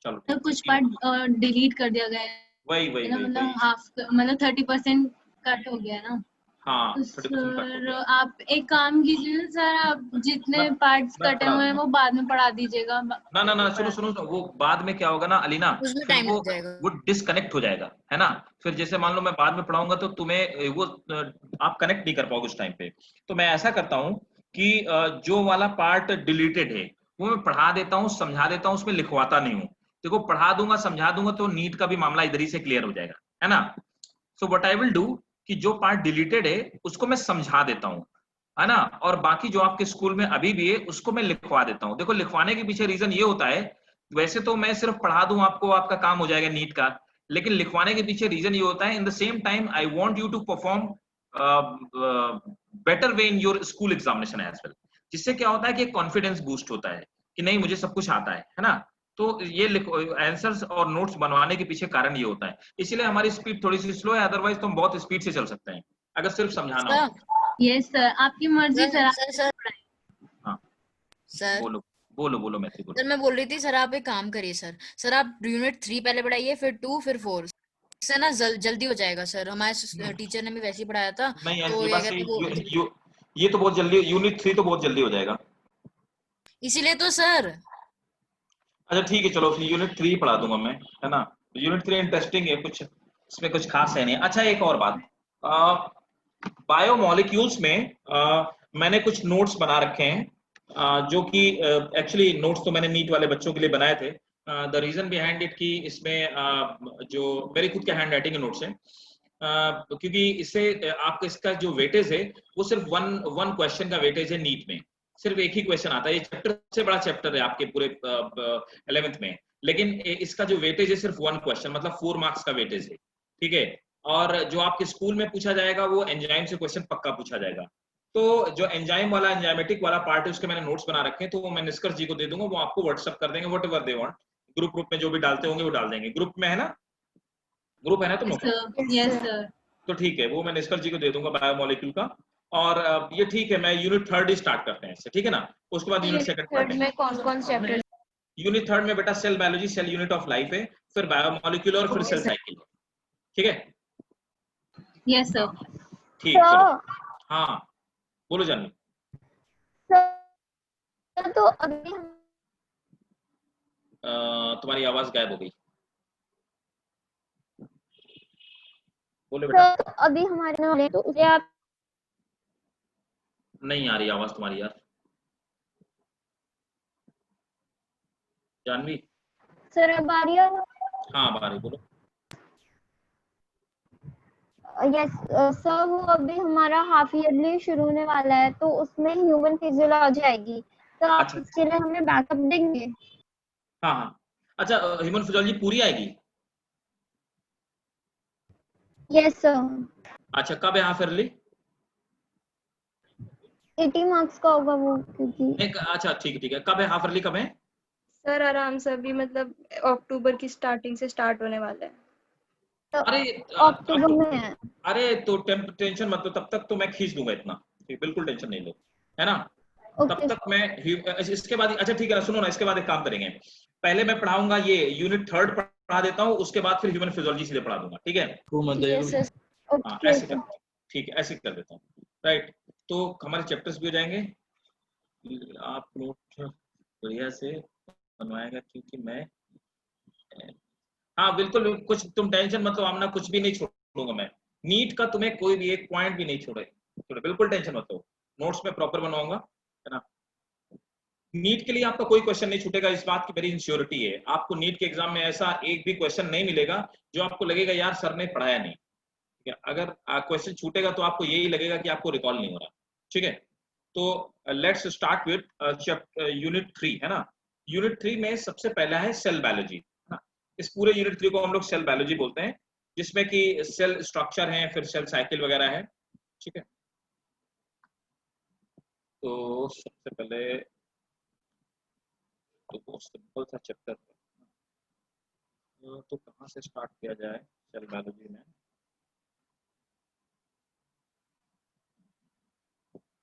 चलो तो कुछ पार्ट डिलीट कर दिया गया है वही वही ना, वही मतलब वही हाफ, मतलब 30% कट हो गया है ना। हाँ, तो 30% कट हो सर गया। आप एक काम कीजिए सर, आप जितने पार्ट्स मैं कटे पढ़ा हुए हैं दूंगा। वो बाद में पढ़ा दीजिएगा। ना ना ना, सुनो सुनो, वो बाद में क्या होगा ना अलीना, उसमें फिर टाइम लग जाएगा। वो डिस्कनेक्ट हो जाएगा, है ना? फिर जैसे मान लो मैं बाद में पढ़ाऊंगा तो तुम्हें वो आप कनेक्ट नहीं कर पाओगे उस टाइम पे। तो मैं ऐसा करता हूँ कि जो वाला पार्ट डिलीटेड है वो मैं पढ़ा देता हूँ, समझा देता हूँ, उसमें लिखवाता नहीं हूँ। देखो पढ़ा दूंगा समझा दूंगा तो नीट का भी मामला इधर ही से क्लियर हो जाएगा, है ना? So what I will do कि जो पार्ट डिलीटेड है उसको मैं समझा देता हूँ, है ना? और बाकी जो आपके स्कूल में अभी भी है उसको मैं लिखवा देता हूँ। देखो लिखवाने के पीछे रीजन ये होता है, वैसे तो मैं सिर्फ पढ़ा दूं आपको, आपका काम हो जाएगा नीट का, लेकिन लिखवाने के पीछे रीजन ये होता है, in the same time I want you to perform better way in your school examination as well. जिससे क्या होता है कि कॉन्फिडेंस बूस्ट होता है कि नहीं मुझे सब कुछ आता है ना? तो ये आंसर्स और नोट्स बनवाने के पीछे कारण ये होता है, इसलिए हमारी स्पीड थोड़ी सी स्लो है, अदरवाइज तो हम बहुत स्पीड से चल सकते हैं अगर सिर्फ समझाना हो। यस सर, आपकी मर्जी सर। सर हाँ सर बोलो बोलो बोलो मैथी बोलो। सर मैं बोल रही थी सर आप एक काम करिए सर, सर आप यूनिट 3 पहले पढ़ाइए, फिर 2 फिर 4, इससे ना जल्दी हो जाएगा सर। हमारे टीचर ने भी वैसे ही पढ़ाया था, नहीं तो ये ये बात कहते सही, वो ये तो बहुत जल्दी, यूनिट 3 तो बहुत जल्दी हो जाएगा। इसीलिए तो सर। अच्छा ठीक है, चलो फिर यूनिट 3 पढ़ा दूंगा मैं, है ना? यूनिट 3 इंटरेस्टिंग है, कुछ इसमें कुछ खास है नहीं। अच्छा एक और बात, बायोमोलिक्यूल्स में मैंने कुछ नोट्स बना रखे हैं, जो कि एक्चुअली नोट्स तो मैंने नीट वाले बच्चों के लिए बनाए थे। द रीजन बिहाइंड इट कि इसमें जो मेरी खुद के हैंड राइटिंग के नोट्स हैं, क्योंकि इससे आपका इसका जो वेटेज है वो सिर्फ वन क्वेश्चन का वेटेज है नीट में, सिर्फ एक ही क्वेश्चन आता है। ये चैप्टर से बड़ा चैप्टर है आपके पूरे 11th में, लेकिन इसका जो वेटेज है सिर्फ वन क्वेश्चन, मतलब 4 मार्क्स का वेटेज है, ठीक है? और जो आपके स्कूल में पूछा जाएगा वो एंजाइम से क्वेश्चन पक्का पूछा जाएगा। तो जो एंजाइम वाला, एंजाइमेटिक वाला पार्ट है उसके मैंने नोट्स बना रखे हैं, तो वो मैं निष्कर्ष जी को दे दूंगा, वो आपको व्हाट्सएप कर देंगे, what ever they want. Group में जो भी डालते होंगे वो डाल देंगे। ग्रुप में है ना? ग्रुप है ना तुम लोग का? Yes sir. तो ठीक है, वो मैं निष्कर्ष जी को दे दूंगा बायोमोलिक्यूल का। और ये ठीक है, मैं यूनिट 3 ही स्टार्ट करते हैं इससे, ठीक है ना? उसके बाद यूनिट 2 पढ़ते हैं। में कौन कौन चैप्टर? यूनिट 3 में बेटा cell biology, cell unit of life है, फिर बायोमोलिक्यूल और फिर सेल साइकिल, ठीक है? Yes sir. ठीक, चलो हाँ बोलो जानवी। तो अभी हम तुम्हारी आवाज गायब हो गई, बोले बेटा। सर तो अभी हमारे वाले तो उसे आप नहीं आ रही आवाज तुम्हारी यार, जानवी। सर अब आ रही है? हाँ अब आ रही, बोलो। यस सर, वो अभी हमारा हाफ ईयरली शुरू होने वाला है तो उसमें ह्यूमन फिजियोलॉजी आएगी, तो आप अच्छा इसके लिए हमें बैकअप देंगे? हाँ हाँ, अच्छा ह्यूमन फिजियोलॉजी पूरी आएगी? Yes sir. अच्छा कब है हाफ ईयरली? 80 मार्क्स का होगा वो, क्योंकि एक अच्छा ठीक है, कब है हाफ ईयरली, कब है? सर आराम से अभी मतलब अक्टूबर की स्टार्टिंग से स्टार्ट होने वाला है। अरे अक्टूबर में है। अरे तो टेंशन मत लो, तब तक तो मैं खींच दूंगा इतना, ठीक, बिल्कुल टेंशन नहीं लो, है ना। तब ओके तक मैं इसके बाद, अच्छा ठीक है ना, सुनो ना, इसके बाद एक काम करेंगे, पहले मैं पढ़ाऊंगा ये यूनिट 3 पढ़ा देता हूँ, उसके बाद फिर ह्यूमन फिजियोलॉजी सीधे पढ़ा दूंगा, ठीक है? यस यस हाँ ओके ऐसे सर। कर, ठीक है ऐसे कर देता हूँ, राइट। तो हमारे चैप्टर्स भी हो जाएंगे, आप नोट बढ़िया से बनवाएगा, क्योंकि मैं, हाँ बिल्कुल, कुछ तुम टेंशन मत लो आमना, कुछ भी नहीं छोड़ूंगा मैं, नीट का तुम्हें कोई भी एक पॉइंट भी नहीं छोड़े, बिल्कुल टेंशन मत लो, नोट्स में प्रॉपर बनवाऊंगा, है ना। नीट के लिए आपका कोई क्वेश्चन नहीं छूटेगा, इस बात की मेरी इंश्योरिटी है, आपको नीट के एग्जाम में ऐसा एक भी क्वेश्चन नहीं मिलेगा जो आपको लगेगा यार सर ने पढ़ाया नहीं, ठीक है। अगर क्वेश्चन छूटेगा तो आपको यही लगेगा कि आपको रिकॉल नहीं हो रहा, ठीक है। तो लेट्स स्टार्ट विद यूनिट 3, है ना। यूनिट 3 में सबसे पहला है सेल बायोलॉजी, है ना। इस पूरे यूनिट 3 को हम लोग सेल बायोलॉजी बोलते हैं, जिसमें कि सेल स्ट्रक्चर है, फिर सेल साइकिल वगैरह है, ठीक है। तो सबसे पहले तो बहुत सिंपल सा चैप्टर है, तो कहाँ से स्टार्ट किया जाए सेल बायोलॉजी में?